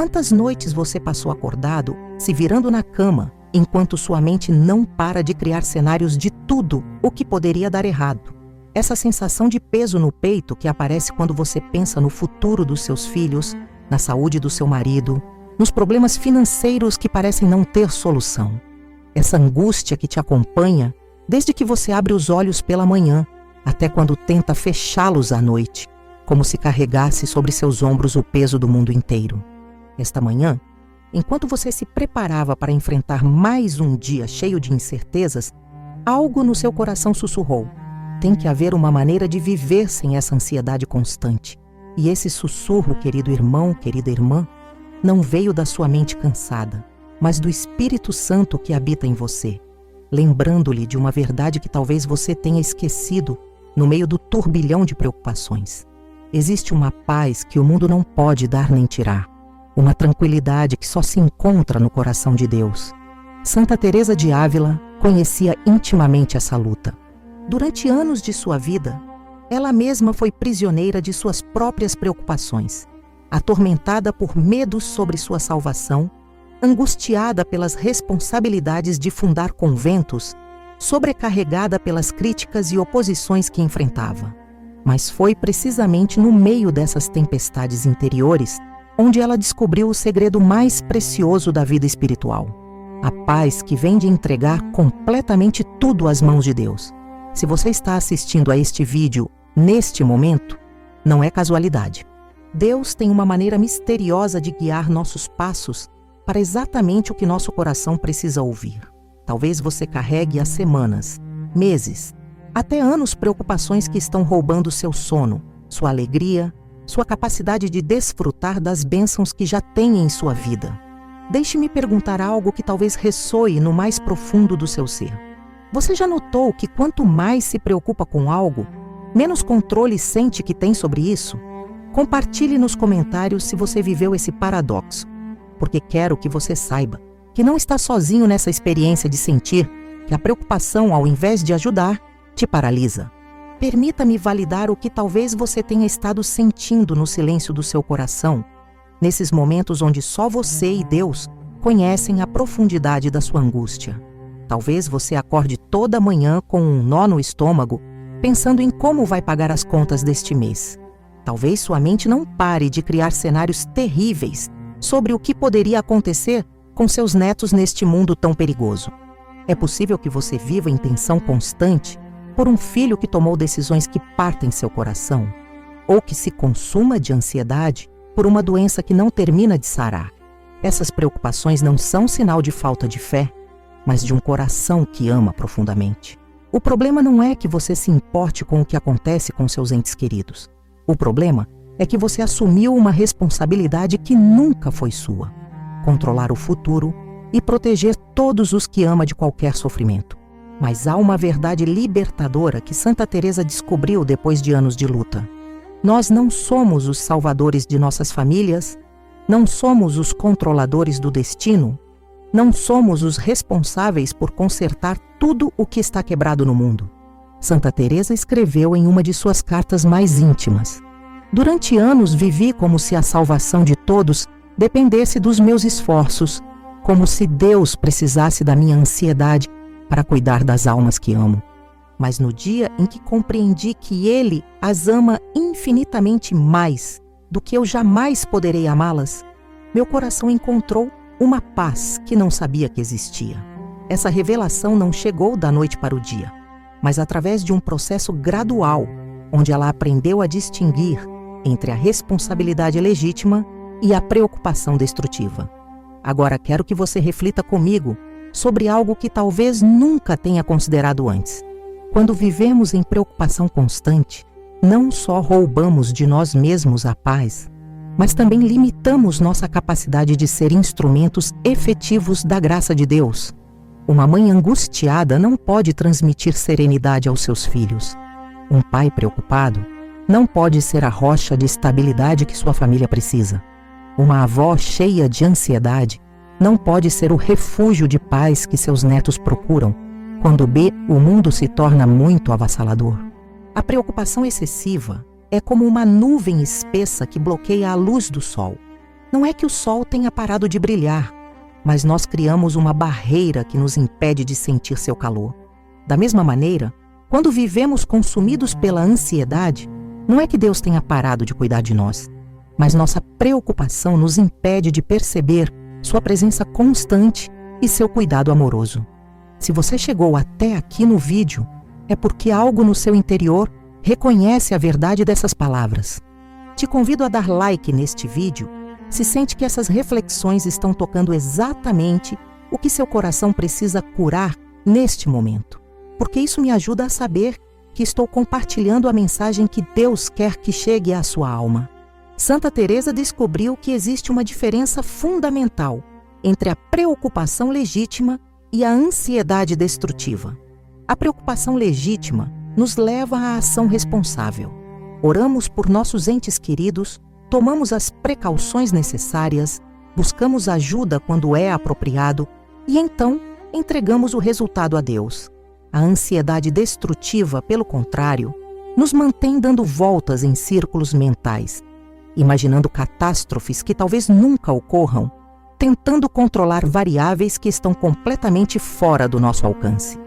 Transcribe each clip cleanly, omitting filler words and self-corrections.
Quantas noites você passou acordado, se virando na cama, enquanto sua mente não para de criar cenários de tudo o que poderia dar errado? Essa sensação de peso no peito que aparece quando você pensa no futuro dos seus filhos, na saúde do seu marido, nos problemas financeiros que parecem não ter solução. Essa angústia que te acompanha desde que você abre os olhos pela manhã até quando tenta fechá-los à noite, como se carregasse sobre seus ombros o peso do mundo inteiro. Esta manhã, enquanto você se preparava para enfrentar mais um dia cheio de incertezas, algo no seu coração sussurrou: tem que haver uma maneira de viver sem essa ansiedade constante. E esse sussurro, querido irmão, querida irmã, não veio da sua mente cansada, mas do Espírito Santo que habita em você, lembrando-lhe de uma verdade que talvez você tenha esquecido no meio do turbilhão de preocupações. Existe uma paz que o mundo não pode dar nem tirar, uma tranquilidade que só se encontra no coração de Deus. Santa Teresa de Ávila conhecia intimamente essa luta. Durante anos de sua vida, ela mesma foi prisioneira de suas próprias preocupações, atormentada por medos sobre sua salvação, angustiada pelas responsabilidades de fundar conventos, sobrecarregada pelas críticas e oposições que enfrentava. Mas foi precisamente no meio dessas tempestades interiores onde ela descobriu o segredo mais precioso da vida espiritual: a paz que vem de entregar completamente tudo às mãos de Deus. Se você está assistindo a este vídeo neste momento, não é casualidade. Deus tem uma maneira misteriosa de guiar nossos passos para exatamente o que nosso coração precisa ouvir. Talvez você carregue há semanas, meses, até anos preocupações que estão roubando seu sono, sua alegria, sua capacidade de desfrutar das bênçãos que já tem em sua vida. Deixe-me perguntar algo que talvez ressoe no mais profundo do seu ser. Você já notou que quanto mais se preocupa com algo, menos controle sente que tem sobre isso? Compartilhe nos comentários se você viveu esse paradoxo, porque quero que você saiba que não está sozinho nessa experiência de sentir que a preocupação, ao invés de ajudar, te paralisa. Permita-me validar o que talvez você tenha estado sentindo no silêncio do seu coração, nesses momentos onde só você e Deus conhecem a profundidade da sua angústia. Talvez você acorde toda manhã com um nó no estômago, pensando em como vai pagar as contas deste mês. Talvez sua mente não pare de criar cenários terríveis sobre o que poderia acontecer com seus netos neste mundo tão perigoso. É possível que você viva em tensão constante por um filho que tomou decisões que partem seu coração, ou que se consuma de ansiedade por uma doença que não termina de sarar. Essas preocupações não são sinal de falta de fé, mas de um coração que ama profundamente. O problema não é que você se importe com o que acontece com seus entes queridos. O problema é que você assumiu uma responsabilidade que nunca foi sua: controlar o futuro e proteger todos os que ama de qualquer sofrimento. Mas há uma verdade libertadora que Santa Teresa descobriu depois de anos de luta. Nós não somos os salvadores de nossas famílias, não somos os controladores do destino, não somos os responsáveis por consertar tudo o que está quebrado no mundo. Santa Teresa escreveu em uma de suas cartas mais íntimas: durante anos vivi como se a salvação de todos dependesse dos meus esforços, como se Deus precisasse da minha ansiedade para cuidar das almas que amo. Mas no dia em que compreendi que Ele as ama infinitamente mais do que eu jamais poderei amá-las, meu coração encontrou uma paz que não sabia que existia. Essa revelação não chegou da noite para o dia, mas através de um processo gradual, onde ela aprendeu a distinguir entre a responsabilidade legítima e a preocupação destrutiva. Agora quero que você reflita comigo sobre algo que talvez nunca tenha considerado antes. Quando vivemos em preocupação constante, não só roubamos de nós mesmos a paz, mas também limitamos nossa capacidade de ser instrumentos efetivos da graça de Deus. Uma mãe angustiada não pode transmitir serenidade aos seus filhos. Um pai preocupado não pode ser a rocha de estabilidade que sua família precisa. Uma avó cheia de ansiedade não pode ser o refúgio de paz que seus netos procuram quando o mundo se torna muito avassalador. A preocupação excessiva é como uma nuvem espessa que bloqueia a luz do sol. Não é que o sol tenha parado de brilhar, mas nós criamos uma barreira que nos impede de sentir seu calor. Da mesma maneira, quando vivemos consumidos pela ansiedade, não é que Deus tenha parado de cuidar de nós, mas nossa preocupação nos impede de perceber sua presença constante e seu cuidado amoroso. Se você chegou até aqui no vídeo, é porque algo no seu interior reconhece a verdade dessas palavras. Te convido a dar like neste vídeo se sente que essas reflexões estão tocando exatamente o que seu coração precisa curar neste momento, porque isso me ajuda a saber que estou compartilhando a mensagem que Deus quer que chegue à sua alma. Santa Teresa descobriu que existe uma diferença fundamental entre a preocupação legítima e a ansiedade destrutiva. A preocupação legítima nos leva à ação responsável. Oramos por nossos entes queridos, tomamos as precauções necessárias, buscamos ajuda quando é apropriado e então entregamos o resultado a Deus. A ansiedade destrutiva, pelo contrário, nos mantém dando voltas em círculos mentais, imaginando catástrofes que talvez nunca ocorram, tentando controlar variáveis que estão completamente fora do nosso alcance.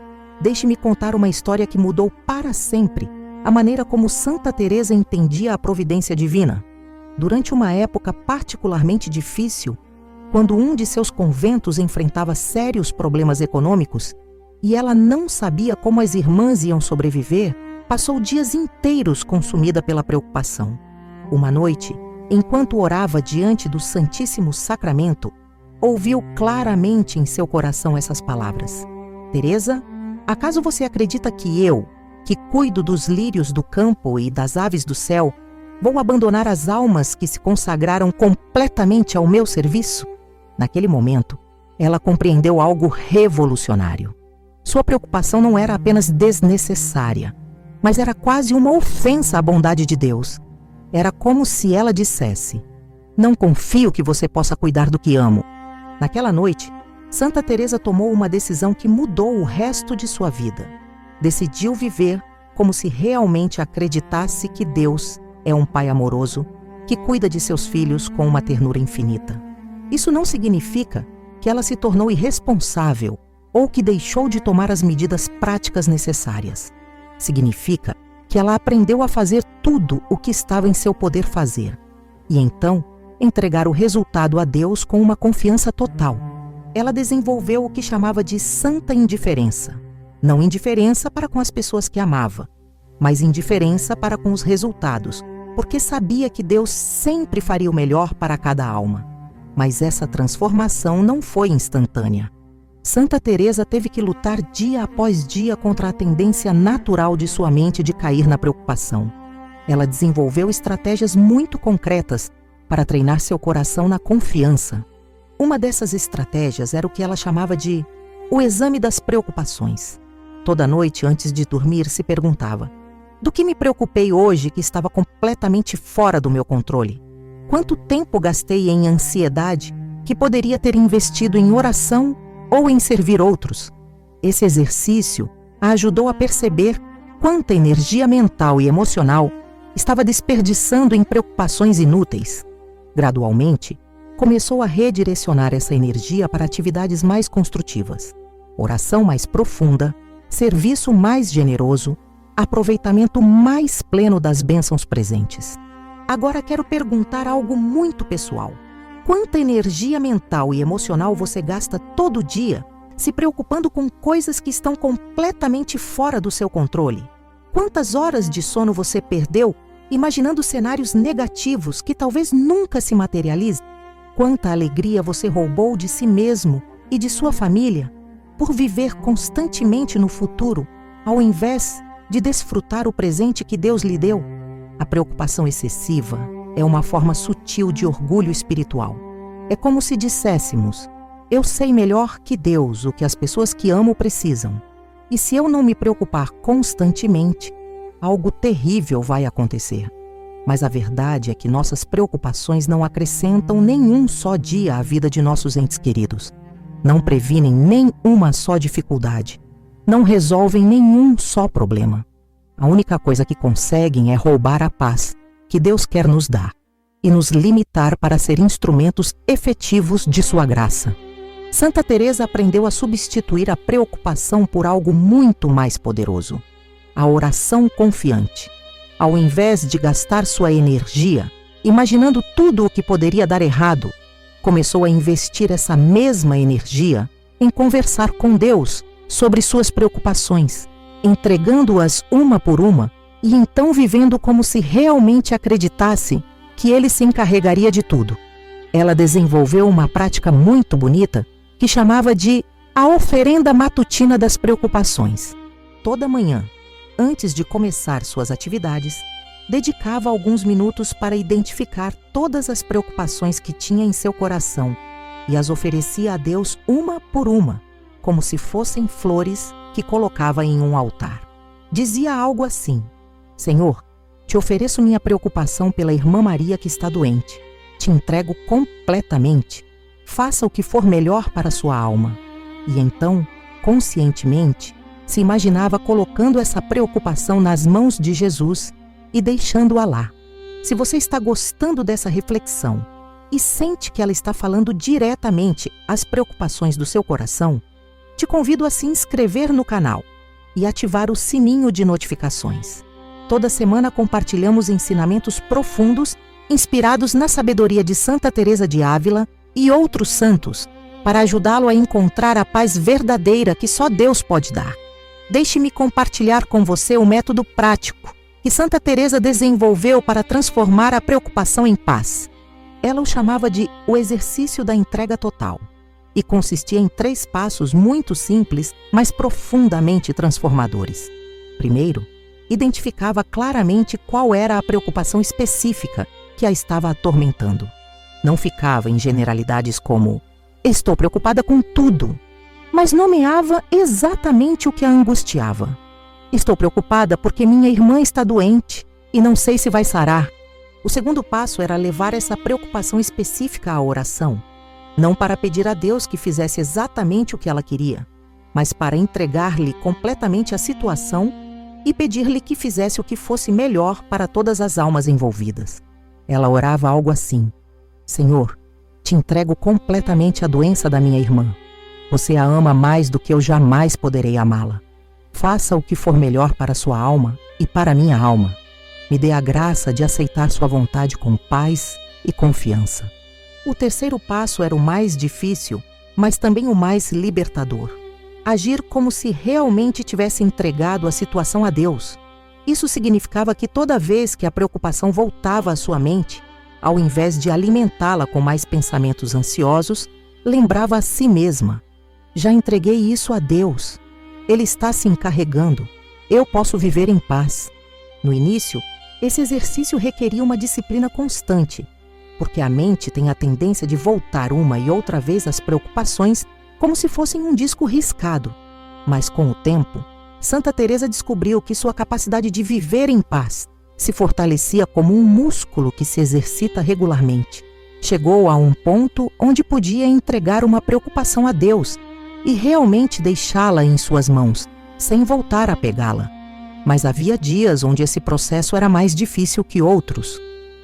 Deixe-me contar uma história que mudou para sempre a maneira como Santa Teresa entendia a providência divina. Durante uma época particularmente difícil, quando um de seus conventos enfrentava sérios problemas econômicos e ela não sabia como as irmãs iam sobreviver, passou dias inteiros consumida pela preocupação. Uma noite, enquanto orava diante do Santíssimo Sacramento, ouviu claramente em seu coração essas palavras: Teresa, acaso você acredita que eu, que cuido dos lírios do campo e das aves do céu, vou abandonar as almas que se consagraram completamente ao meu serviço? Naquele momento, ela compreendeu algo revolucionário. Sua preocupação não era apenas desnecessária, mas era quase uma ofensa à bondade de Deus. Era como se ela dissesse: não confio que você possa cuidar do que amo. Naquela noite, Santa Teresa tomou uma decisão que mudou o resto de sua vida. Decidiu viver como se realmente acreditasse que Deus é um pai amoroso que cuida de seus filhos com uma ternura infinita. Isso não significa que ela se tornou irresponsável ou que deixou de tomar as medidas práticas necessárias. Significa que ela aprendeu a fazer tudo o que estava em seu poder fazer e então entregar o resultado a Deus com uma confiança total. Ela desenvolveu o que chamava de santa indiferença. Não indiferença para com as pessoas que amava, mas indiferença para com os resultados, porque sabia que Deus sempre faria o melhor para cada alma. Mas essa transformação não foi instantânea. Santa Teresa teve que lutar dia após dia contra a tendência natural de sua mente de cair na preocupação. Ela desenvolveu estratégias muito concretas para treinar seu coração na confiança. Uma dessas estratégias era o que ela chamava de o exame das preocupações. Toda noite, antes de dormir, se perguntava: do que me preocupei hoje que estava completamente fora do meu controle? Quanto tempo gastei em ansiedade que poderia ter investido em oração ou em servir outros? Esse exercício a ajudou a perceber quanta energia mental e emocional estava desperdiçando em preocupações inúteis. Gradualmente, começou a redirecionar essa energia para atividades mais construtivas: oração mais profunda, serviço mais generoso, aproveitamento mais pleno das bênçãos presentes. Agora quero perguntar algo muito pessoal. Quanta energia mental e emocional você gasta todo dia se preocupando com coisas que estão completamente fora do seu controle? Quantas horas de sono você perdeu imaginando cenários negativos que talvez nunca se materializem? Quanta alegria você roubou de si mesmo e de sua família por viver constantemente no futuro, ao invés de desfrutar o presente que Deus lhe deu? A preocupação excessiva é uma forma sutil de orgulho espiritual. É como se disséssemos: eu sei melhor que Deus o que as pessoas que amo precisam. E se eu não me preocupar constantemente, algo terrível vai acontecer. Mas a verdade é que nossas preocupações não acrescentam nenhum só dia à vida de nossos entes queridos. Não previnem nem uma só dificuldade. Não resolvem nenhum só problema. A única coisa que conseguem é roubar a paz que Deus quer nos dar. e nos limitar para ser instrumentos efetivos de sua graça. Santa Teresa aprendeu a substituir a preocupação por algo muito mais poderoso: a oração confiante. Ao invés de gastar sua energia imaginando tudo o que poderia dar errado, começou a investir essa mesma energia em conversar com Deus sobre suas preocupações, entregando-as uma por uma e então vivendo como se realmente acreditasse que Ele se encarregaria de tudo. Ela desenvolveu uma prática muito bonita que chamava de a oferenda matutina das preocupações. Toda manhã, antes de começar suas atividades, dedicava alguns minutos para identificar todas as preocupações que tinha em seu coração e as oferecia a Deus uma por uma, como se fossem flores que colocava em um altar. Dizia algo assim: Senhor, te ofereço minha preocupação pela irmã Maria que está doente. Te entrego completamente. Faça o que for melhor para sua alma. E então, conscientemente, se imaginava colocando essa preocupação nas mãos de Jesus e deixando-a lá. Se você está gostando dessa reflexão e sente que ela está falando diretamente às preocupações do seu coração, te convido a se inscrever no canal e ativar o sininho de notificações. Toda semana compartilhamos ensinamentos profundos inspirados na sabedoria de Santa Teresa de Ávila e outros santos para ajudá-lo a encontrar a paz verdadeira que só Deus pode dar. Deixe-me compartilhar com você o método prático que Santa Teresa desenvolveu para transformar a preocupação em paz. Ela o chamava de o exercício da entrega total e consistia em 3 passos muito simples, mas profundamente transformadores. Primeiro, identificava claramente qual era a preocupação específica que a estava atormentando. Não ficava em generalidades como "estou preocupada com tudo", mas nomeava exatamente o que a angustiava. "Estou preocupada porque minha irmã está doente e não sei se vai sarar." O segundo passo era levar essa preocupação específica à oração, não para pedir a Deus que fizesse exatamente o que ela queria, mas para entregar-lhe completamente a situação e pedir-lhe que fizesse o que fosse melhor para todas as almas envolvidas. Ela orava algo assim: Senhor, te entrego completamente a doença da minha irmã. Você a ama mais do que eu jamais poderei amá-la. Faça o que for melhor para sua alma e para a minha alma. Me dê a graça de aceitar sua vontade com paz e confiança. O terceiro passo era o mais difícil, mas também o mais libertador. Agir como se realmente tivesse entregado a situação a Deus. Isso significava que toda vez que a preocupação voltava à sua mente, ao invés de alimentá-la com mais pensamentos ansiosos, lembrava a si mesma: já entreguei isso a Deus. Ele está se encarregando. Eu posso viver em paz. No início, esse exercício requeria uma disciplina constante, porque a mente tem a tendência de voltar uma e outra vez às preocupações como se fossem um disco riscado. Mas com o tempo, Santa Teresa descobriu que sua capacidade de viver em paz se fortalecia como um músculo que se exercita regularmente. Chegou a um ponto onde podia entregar uma preocupação a Deus e realmente deixá-la em suas mãos, sem voltar a pegá-la. Mas havia dias onde esse processo era mais difícil que outros.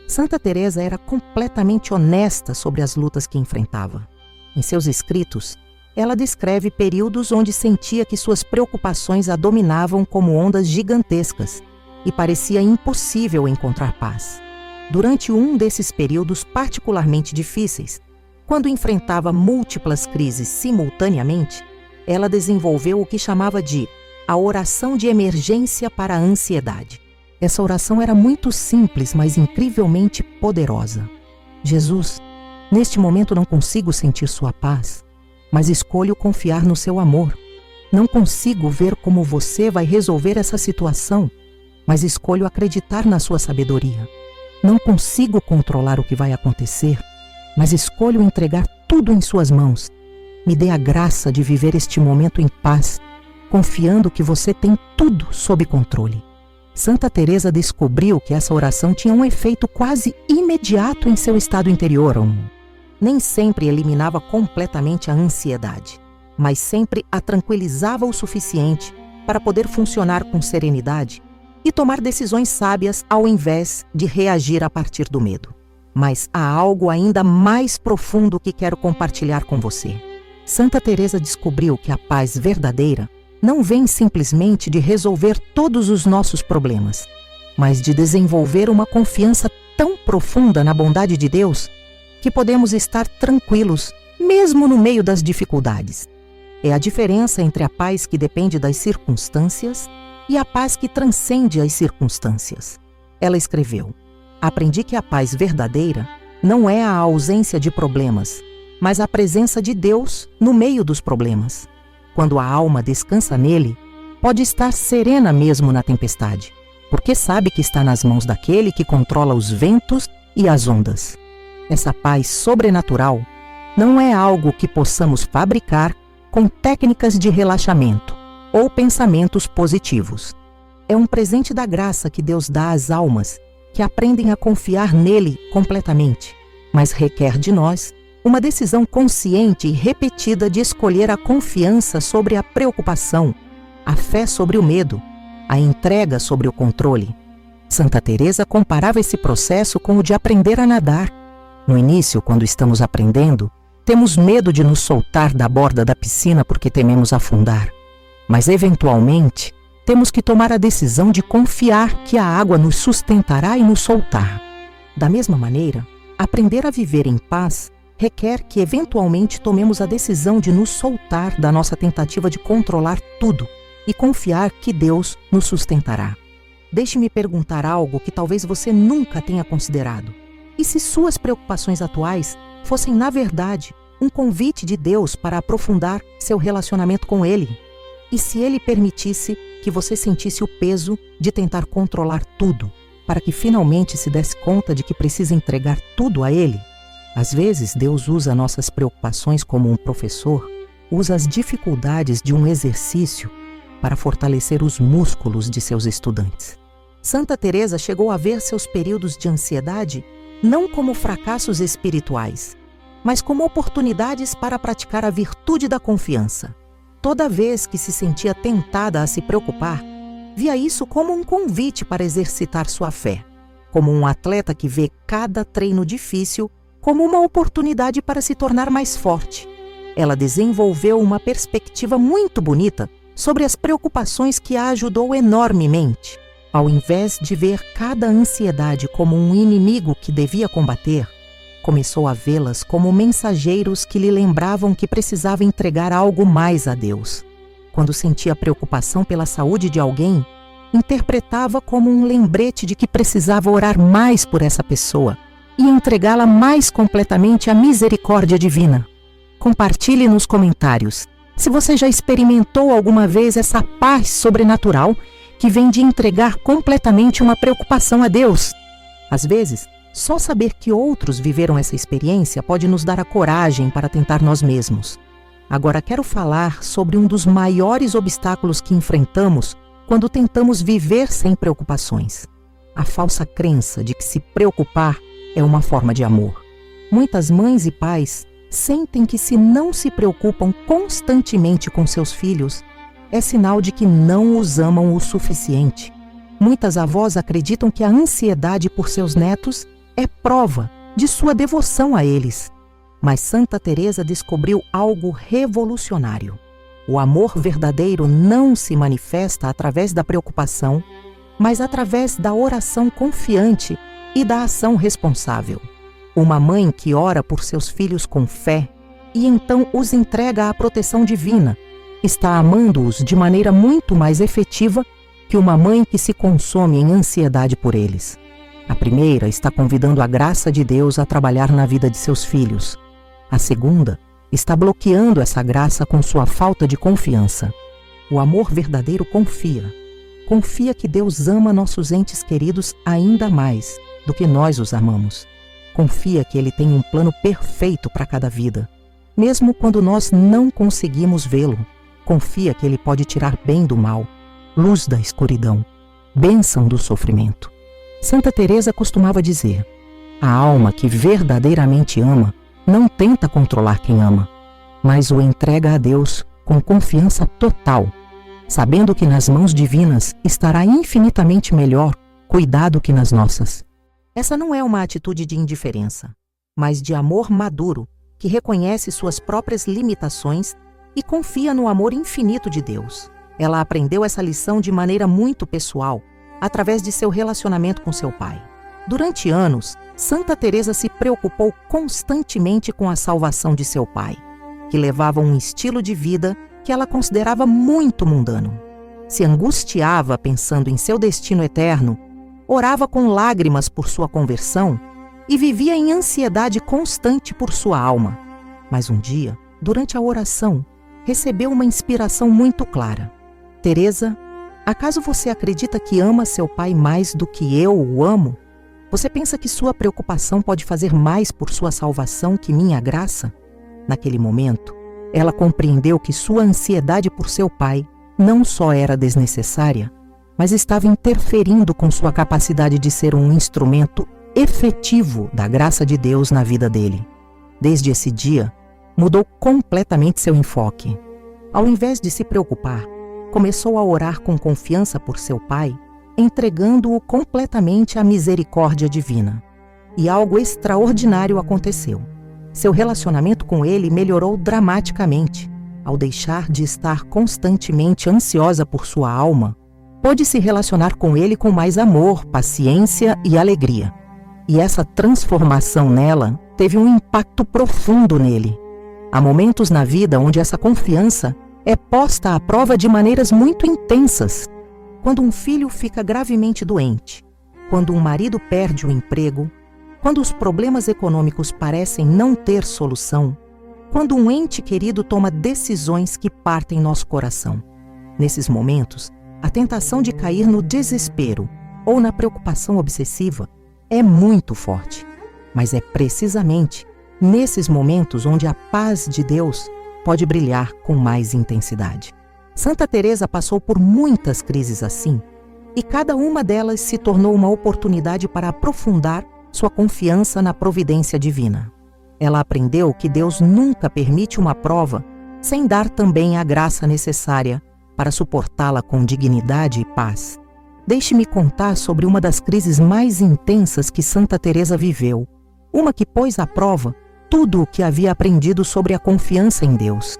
Santa Teresa era completamente honesta sobre as lutas que enfrentava. Em seus escritos, ela descreve períodos onde sentia que suas preocupações a dominavam como ondas gigantescas e parecia impossível encontrar paz. Durante um desses períodos particularmente difíceis, quando enfrentava múltiplas crises simultaneamente, ela desenvolveu o que chamava de a oração de emergência para a ansiedade. Essa oração era muito simples, mas incrivelmente poderosa. Jesus, neste momento não consigo sentir sua paz, mas escolho confiar no seu amor. Não consigo ver como você vai resolver essa situação, mas escolho acreditar na sua sabedoria. Não consigo controlar o que vai acontecer, mas escolho entregar tudo em suas mãos. Me dê a graça de viver este momento em paz, confiando que você tem tudo sob controle. Santa Teresa descobriu que essa oração tinha um efeito quase imediato em seu estado interior. Nem sempre eliminava completamente a ansiedade, mas sempre a tranquilizava o suficiente para poder funcionar com serenidade e tomar decisões sábias ao invés de reagir a partir do medo. Mas há algo ainda mais profundo que quero compartilhar com você. Santa Teresa descobriu que a paz verdadeira não vem simplesmente de resolver todos os nossos problemas, mas de desenvolver uma confiança tão profunda na bondade de Deus que podemos estar tranquilos, mesmo no meio das dificuldades. É a diferença entre a paz que depende das circunstâncias e a paz que transcende as circunstâncias. Ela escreveu: aprendi que a paz verdadeira não é a ausência de problemas, mas a presença de Deus no meio dos problemas. Quando a alma descansa nele, pode estar serena mesmo na tempestade, porque sabe que está nas mãos daquele que controla os ventos e as ondas. Essa paz sobrenatural não é algo que possamos fabricar com técnicas de relaxamento ou pensamentos positivos. É um presente da graça que Deus dá às almas que aprendem a confiar nele completamente, mas requer de nós uma decisão consciente e repetida de escolher a confiança sobre a preocupação, a fé sobre o medo, a entrega sobre o controle. Santa Teresa comparava esse processo com o de aprender a nadar. No início, quando estamos aprendendo, temos medo de nos soltar da borda da piscina porque tememos afundar. Mas, eventualmente, temos que tomar a decisão de confiar que a água nos sustentará e nos soltar. Da mesma maneira, aprender a viver em paz requer que, eventualmente, tomemos a decisão de nos soltar da nossa tentativa de controlar tudo e confiar que Deus nos sustentará. Deixe-me perguntar algo que talvez você nunca tenha considerado. E se suas preocupações atuais fossem, na verdade, um convite de Deus para aprofundar seu relacionamento com Ele? E se Ele permitisse que você sentisse o peso de tentar controlar tudo, para que finalmente se desse conta de que precisa entregar tudo a Ele? Às vezes, Deus usa nossas preocupações como um professor, usa as dificuldades de um exercício para fortalecer os músculos de seus estudantes. Santa Teresa chegou a ver seus períodos de ansiedade não como fracassos espirituais, mas como oportunidades para praticar a virtude da confiança. Toda vez que se sentia tentada a se preocupar, via isso como um convite para exercitar sua fé, como um atleta que vê cada treino difícil como uma oportunidade para se tornar mais forte. Ela desenvolveu uma perspectiva muito bonita sobre as preocupações que a ajudou enormemente. Ao invés de ver cada ansiedade como um inimigo que devia combater, começou a vê-las como mensageiros que lhe lembravam que precisava entregar algo mais a Deus. Quando sentia preocupação pela saúde de alguém, interpretava como um lembrete de que precisava orar mais por essa pessoa e entregá-la mais completamente à misericórdia divina. Compartilhe nos comentários se você já experimentou alguma vez essa paz sobrenatural que vem de entregar completamente uma preocupação a Deus. Às vezes, só saber que outros viveram essa experiência pode nos dar a coragem para tentar nós mesmos. Agora quero falar sobre um dos maiores obstáculos que enfrentamos quando tentamos viver sem preocupações: a falsa crença de que se preocupar é uma forma de amor. Muitas mães e pais sentem que se não se preocupam constantemente com seus filhos, é sinal de que não os amam o suficiente. Muitas avós acreditam que a ansiedade por seus netos é prova de sua devoção a eles. Mas Santa Teresa descobriu algo revolucionário. O amor verdadeiro não se manifesta através da preocupação, mas através da oração confiante e da ação responsável. Uma mãe que ora por seus filhos com fé e então os entrega à proteção divina está amando-os de maneira muito mais efetiva que uma mãe que se consome em ansiedade por eles. A primeira está convidando a graça de Deus a trabalhar na vida de seus filhos. A segunda está bloqueando essa graça com sua falta de confiança. O amor verdadeiro confia. Confia que Deus ama nossos entes queridos ainda mais do que nós os amamos. Confia que Ele tem um plano perfeito para cada vida, mesmo quando nós não conseguimos vê-lo. Confia que Ele pode tirar bem do mal, luz da escuridão, bênção do sofrimento. Santa Teresa costumava dizer: a alma que verdadeiramente ama não tenta controlar quem ama, mas o entrega a Deus com confiança total, sabendo que nas mãos divinas estará infinitamente melhor cuidado que nas nossas. Essa não é uma atitude de indiferença, mas de amor maduro, que reconhece suas próprias limitações e confia no amor infinito de Deus. Ela aprendeu essa lição de maneira muito pessoal, através de seu relacionamento com seu pai. Durante anos, Santa Teresa se preocupou constantemente com a salvação de seu pai, que levava um estilo de vida que ela considerava muito mundano. Se angustiava pensando em seu destino eterno, orava com lágrimas por sua conversão e vivia em ansiedade constante por sua alma. Mas um dia, durante a oração, recebeu uma inspiração muito clara. Teresa, acaso você acredita que ama seu pai mais do que eu o amo? Você pensa que sua preocupação pode fazer mais por sua salvação que minha graça? Naquele momento, ela compreendeu que sua ansiedade por seu pai não só era desnecessária, mas estava interferindo com sua capacidade de ser um instrumento efetivo da graça de Deus na vida dele. Desde esse dia, mudou completamente seu enfoque. Ao invés de se preocupar, começou a orar com confiança por seu pai, entregando-o completamente à misericórdia divina. E algo extraordinário aconteceu. Seu relacionamento com ele melhorou dramaticamente. Ao deixar de estar constantemente ansiosa por sua alma, pôde se relacionar com ele com mais amor, paciência e alegria. E essa transformação nela teve um impacto profundo nele. Há momentos na vida onde essa confiança é posta à prova de maneiras muito intensas. Quando um filho fica gravemente doente, quando um marido perde o emprego, quando os problemas econômicos parecem não ter solução, quando um ente querido toma decisões que partem nosso coração. Nesses momentos, a tentação de cair no desespero ou na preocupação obsessiva é muito forte. Mas é precisamente nesses momentos onde a paz de Deus pode brilhar com mais intensidade. Santa Teresa passou por muitas crises assim, e cada uma delas se tornou uma oportunidade para aprofundar sua confiança na providência divina. Ela aprendeu que Deus nunca permite uma prova sem dar também a graça necessária para suportá-la com dignidade e paz. Deixe-me contar sobre uma das crises mais intensas que Santa Teresa viveu, uma que pôs à prova tudo o que havia aprendido sobre a confiança em Deus.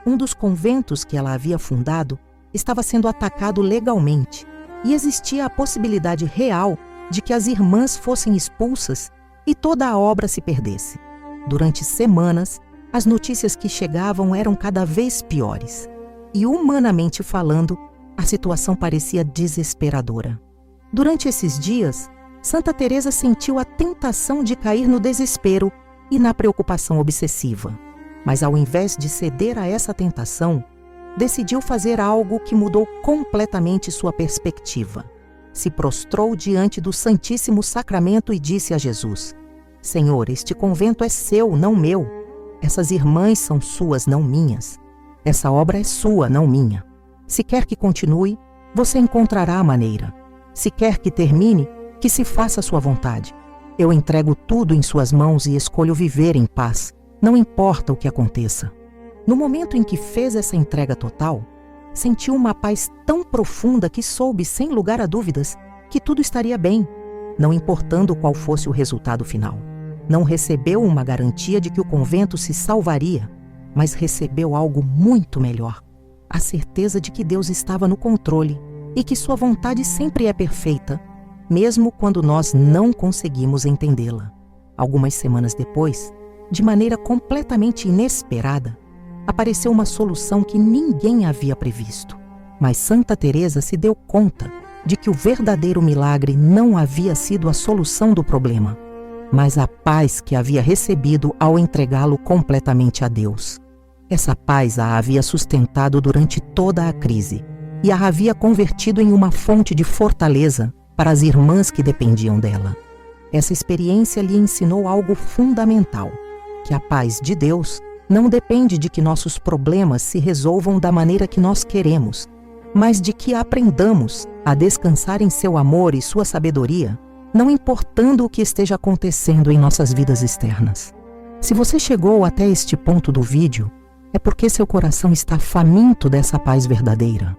Um dos conventos que ela havia fundado estava sendo atacado legalmente e existia a possibilidade real de que as irmãs fossem expulsas e toda a obra se perdesse. Durante semanas, as notícias que chegavam eram cada vez piores. E, humanamente falando, a situação parecia desesperadora. Durante esses dias, Santa Teresa sentiu a tentação de cair no desespero e na preocupação obsessiva. Mas, ao invés de ceder a essa tentação, decidiu fazer algo que mudou completamente sua perspectiva. Se prostrou diante do Santíssimo Sacramento e disse a Jesus: Senhor, este convento é seu, não meu. Essas irmãs são suas, não minhas. Essa obra é sua, não minha. Se quer que continue, você encontrará a maneira. Se quer que termine, que se faça a sua vontade. Eu entrego tudo em suas mãos e escolho viver em paz, não importa o que aconteça. No momento em que fez essa entrega total, sentiu uma paz tão profunda que soube, sem lugar a dúvidas, que tudo estaria bem, não importando qual fosse o resultado final. Não recebeu uma garantia de que o convento se salvaria, mas recebeu algo muito melhor: a certeza de que Deus estava no controle e que sua vontade sempre é perfeita, mesmo quando nós não conseguimos entendê-la. Algumas semanas depois, de maneira completamente inesperada, apareceu uma solução que ninguém havia previsto. Mas Santa Teresa se deu conta de que o verdadeiro milagre não havia sido a solução do problema, mas a paz que havia recebido ao entregá-lo completamente a Deus. Essa paz a havia sustentado durante toda a crise e a havia convertido em uma fonte de fortaleza para as irmãs que dependiam dela. Essa experiência lhe ensinou algo fundamental: que a paz de Deus não depende de que nossos problemas se resolvam da maneira que nós queremos, mas de que aprendamos a descansar em seu amor e sua sabedoria, não importando o que esteja acontecendo em nossas vidas externas. Se você chegou até este ponto do vídeo, é porque seu coração está faminto dessa paz verdadeira.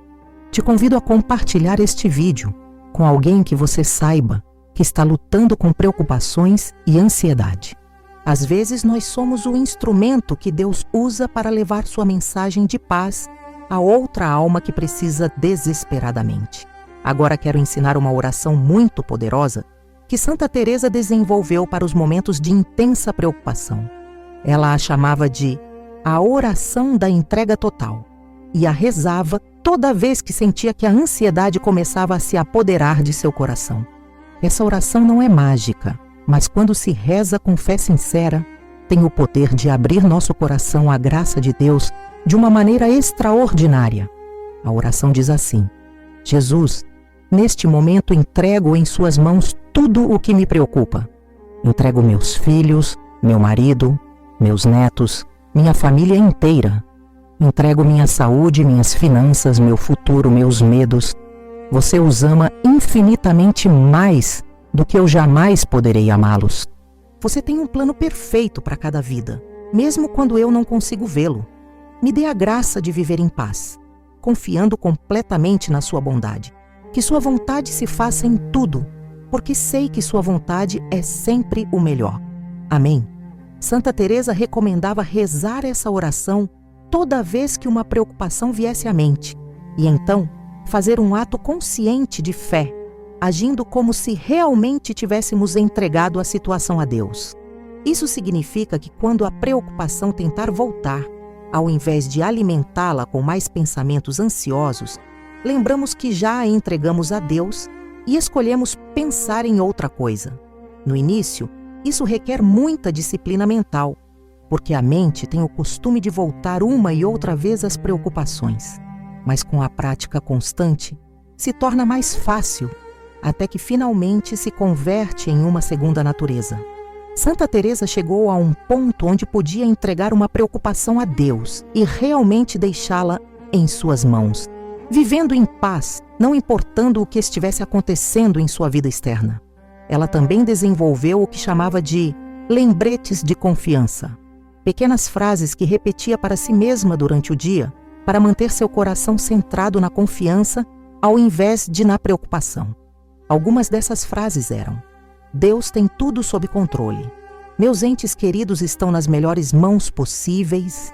Te convido a compartilhar este vídeo com alguém que você saiba que está lutando com preocupações e ansiedade. Às vezes nós somos o instrumento que Deus usa para levar sua mensagem de paz a outra alma que precisa desesperadamente. Agora quero ensinar uma oração muito poderosa que Santa Teresa desenvolveu para os momentos de intensa preocupação. Ela a chamava de a oração da entrega total e a rezava toda vez que sentia que a ansiedade começava a se apoderar de seu coração. Essa oração não é mágica, mas quando se reza com fé sincera, tem o poder de abrir nosso coração à graça de Deus de uma maneira extraordinária. A oração diz assim: Jesus, neste momento entrego em suas mãos tudo o que me preocupa. Entrego meus filhos, meu marido, meus netos, minha família inteira. Entrego minha saúde, minhas finanças, meu futuro, meus medos. Você os ama infinitamente mais do que eu jamais poderei amá-los. Você tem um plano perfeito para cada vida, mesmo quando eu não consigo vê-lo. Me dê a graça de viver em paz, confiando completamente na sua bondade. Que sua vontade se faça em tudo, porque sei que sua vontade é sempre o melhor. Amém. Santa Teresa recomendava rezar essa oração toda vez que uma preocupação viesse à mente, e então fazer um ato consciente de fé, agindo como se realmente tivéssemos entregado a situação a Deus. Isso significa que quando a preocupação tentar voltar, ao invés de alimentá-la com mais pensamentos ansiosos, lembramos que já a entregamos a Deus e escolhemos pensar em outra coisa. No início, isso requer muita disciplina mental, porque a mente tem o costume de voltar uma e outra vez às preocupações. Mas com a prática constante, se torna mais fácil, até que finalmente se converte em uma segunda natureza. Santa Teresa chegou a um ponto onde podia entregar uma preocupação a Deus e realmente deixá-la em suas mãos, vivendo em paz, não importando o que estivesse acontecendo em sua vida externa. Ela também desenvolveu o que chamava de lembretes de confiança, pequenas frases que repetia para si mesma durante o dia, para manter seu coração centrado na confiança ao invés de na preocupação. Algumas dessas frases eram: Deus tem tudo sob controle. Meus entes queridos estão nas melhores mãos possíveis.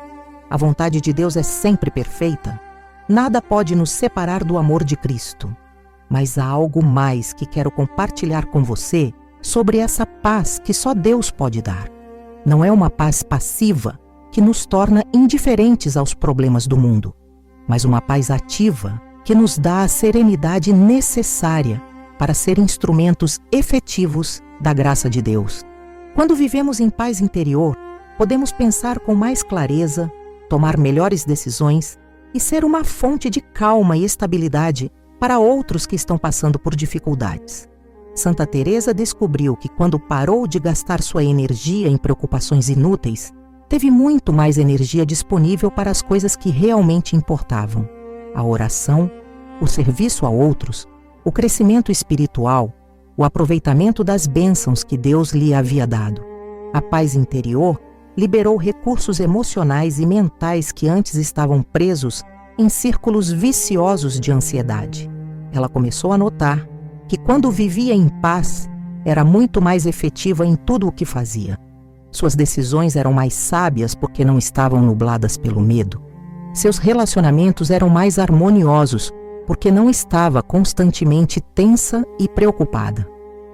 A vontade de Deus é sempre perfeita. Nada pode nos separar do amor de Cristo. Mas há algo mais que quero compartilhar com você sobre essa paz que só Deus pode dar. Não é uma paz passiva que nos torna indiferentes aos problemas do mundo, mas uma paz ativa que nos dá a serenidade necessária para ser instrumentos efetivos da graça de Deus. Quando vivemos em paz interior, podemos pensar com mais clareza, tomar melhores decisões e ser uma fonte de calma e estabilidade para outros que estão passando por dificuldades. Santa Teresa descobriu que quando parou de gastar sua energia em preocupações inúteis, teve muito mais energia disponível para as coisas que realmente importavam: a oração, o serviço a outros, o crescimento espiritual, o aproveitamento das bênçãos que Deus lhe havia dado. A paz interior liberou recursos emocionais e mentais que antes estavam presos em círculos viciosos de ansiedade. Ela começou a notar que quando vivia em paz, era muito mais efetiva em tudo o que fazia. Suas decisões eram mais sábias porque não estavam nubladas pelo medo. Seus relacionamentos eram mais harmoniosos porque não estava constantemente tensa e preocupada.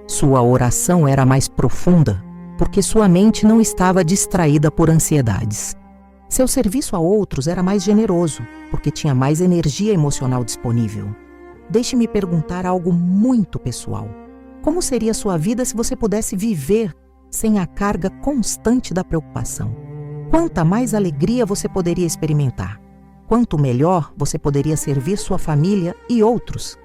Sua oração era mais profunda porque sua mente não estava distraída por ansiedades. Seu serviço a outros era mais generoso porque tinha mais energia emocional disponível. Deixe-me perguntar algo muito pessoal. Como seria sua vida se você pudesse viver sem a carga constante da preocupação? Quanta mais alegria você poderia experimentar? Quanto melhor você poderia servir sua família e outros?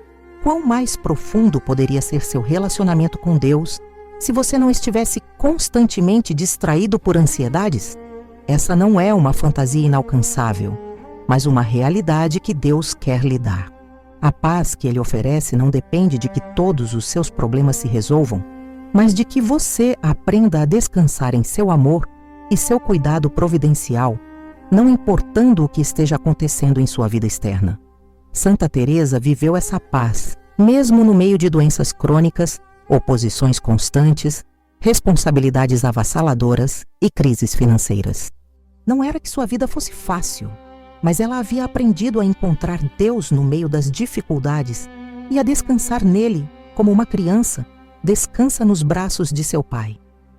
Quão mais profundo poderia ser seu relacionamento com Deus se você não estivesse constantemente distraído por ansiedades? Essa não é uma fantasia inalcançável, mas uma realidade que Deus quer lhe dar. A paz que Ele oferece não depende de que todos os seus problemas se resolvam, mas de que você aprenda a descansar em seu amor e seu cuidado providencial, não importando o que esteja acontecendo em sua vida externa. Santa Teresa viveu essa paz, mesmo no meio de doenças crônicas, oposições constantes, responsabilidades avassaladoras e crises financeiras. Não era que sua vida fosse fácil, mas ela havia aprendido a encontrar Deus no meio das dificuldades e a descansar nele, como uma criança descansa nos braços de seu pai.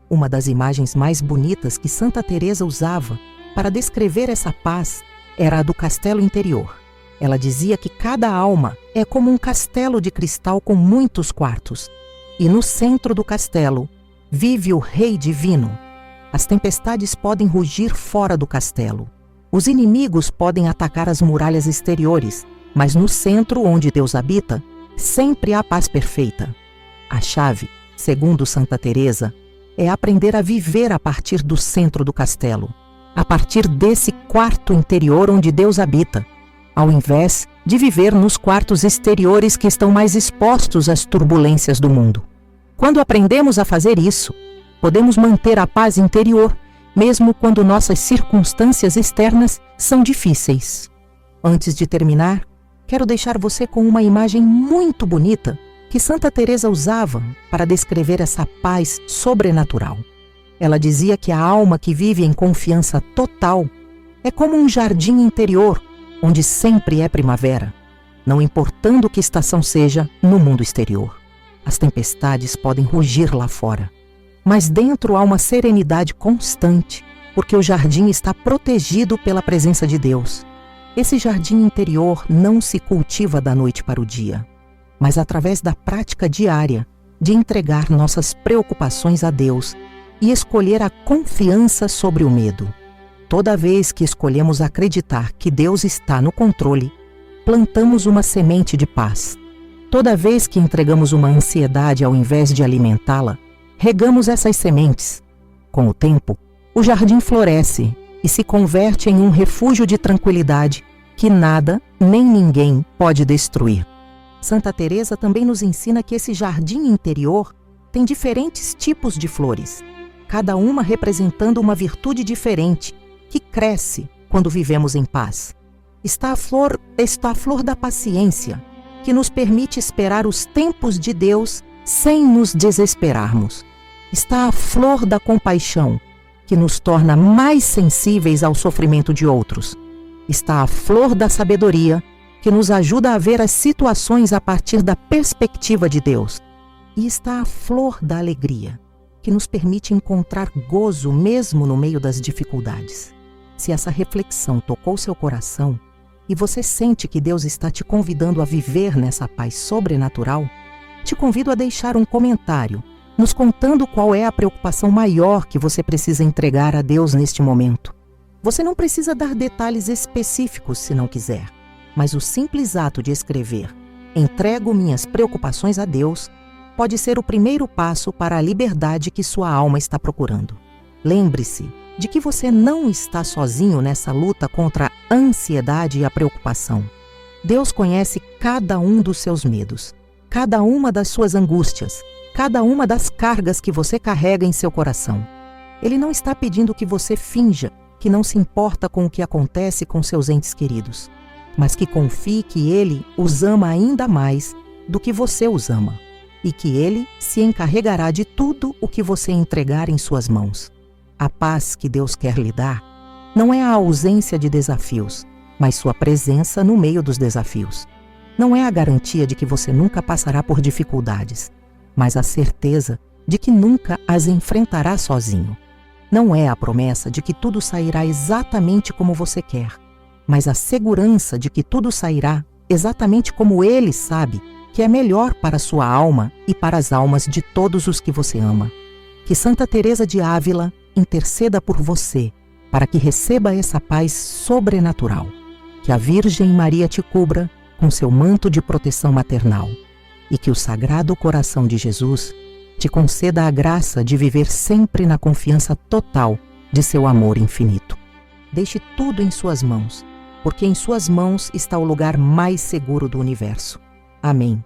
Uma das imagens mais bonitas que Santa Teresa usava para descrever essa paz era a do castelo interior. Ela dizia que cada alma é como um castelo de cristal com muitos quartos, e no centro do castelo vive o Rei Divino. As tempestades podem rugir fora do castelo. Os inimigos podem atacar as muralhas exteriores, mas no centro onde Deus habita, sempre há paz perfeita. A chave, segundo Santa Teresa, é aprender a viver a partir do centro do castelo, a partir desse quarto interior onde Deus habita, ao invés de viver nos quartos exteriores que estão mais expostos às turbulências do mundo. Quando aprendemos a fazer isso, podemos manter a paz interior, mesmo quando nossas circunstâncias externas são difíceis. Antes de terminar, quero deixar você com uma imagem muito bonita que Santa Teresa usava para descrever essa paz sobrenatural. Ela dizia que a alma que vive em confiança total é como um jardim interior, onde sempre é primavera, não importando que estação seja no mundo exterior. As tempestades podem rugir lá fora, mas dentro há uma serenidade constante, porque o jardim está protegido pela presença de Deus. Esse jardim interior não se cultiva da noite para o dia, mas através da prática diária de entregar nossas preocupações a Deus e escolher a confiança sobre o medo. Toda vez que escolhemos acreditar que Deus está no controle, plantamos uma semente de paz. Toda vez que entregamos uma ansiedade ao invés de alimentá-la, regamos essas sementes. Com o tempo, o jardim floresce e se converte em um refúgio de tranquilidade que nada nem ninguém pode destruir. Santa Teresa também nos ensina que esse jardim interior tem diferentes tipos de flores, cada uma representando uma virtude diferente, que cresce quando vivemos em paz. Está a flor da paciência, que nos permite esperar os tempos de Deus sem nos desesperarmos. Está a flor da compaixão, que nos torna mais sensíveis ao sofrimento de outros. Está a flor da sabedoria, que nos ajuda a ver as situações a partir da perspectiva de Deus. E está a flor da alegria, que nos permite encontrar gozo mesmo no meio das dificuldades. Se essa reflexão tocou seu coração e você sente que Deus está te convidando a viver nessa paz sobrenatural, te convido a deixar um comentário nos contando qual é a preocupação maior que você precisa entregar a Deus neste momento. Você não precisa dar detalhes específicos se não quiser, mas o simples ato de escrever "Entrego minhas preocupações a Deus" pode ser o primeiro passo para a liberdade que sua alma está procurando. Lembre-se de que você não está sozinho nessa luta contra a ansiedade e a preocupação. Deus conhece cada um dos seus medos, cada uma das suas angústias, cada uma das cargas que você carrega em seu coração. Ele não está pedindo que você finja que não se importa com o que acontece com seus entes queridos, mas que confie que Ele os ama ainda mais do que você os ama, e que Ele se encarregará de tudo o que você entregar em suas mãos. A paz que Deus quer lhe dar não é a ausência de desafios, mas sua presença no meio dos desafios. Não é a garantia de que você nunca passará por dificuldades, mas a certeza de que nunca as enfrentará sozinho. Não é a promessa de que tudo sairá exatamente como você quer, mas a segurança de que tudo sairá exatamente como Ele sabe que é melhor para a sua alma e para as almas de todos os que você ama. Que Santa Teresa de Ávila interceda por você, para que receba essa paz sobrenatural. Que a Virgem Maria te cubra com seu manto de proteção maternal, e que o Sagrado Coração de Jesus te conceda a graça de viver sempre na confiança total de seu amor infinito. Deixe tudo em suas mãos, porque em suas mãos está o lugar mais seguro do universo. Amém.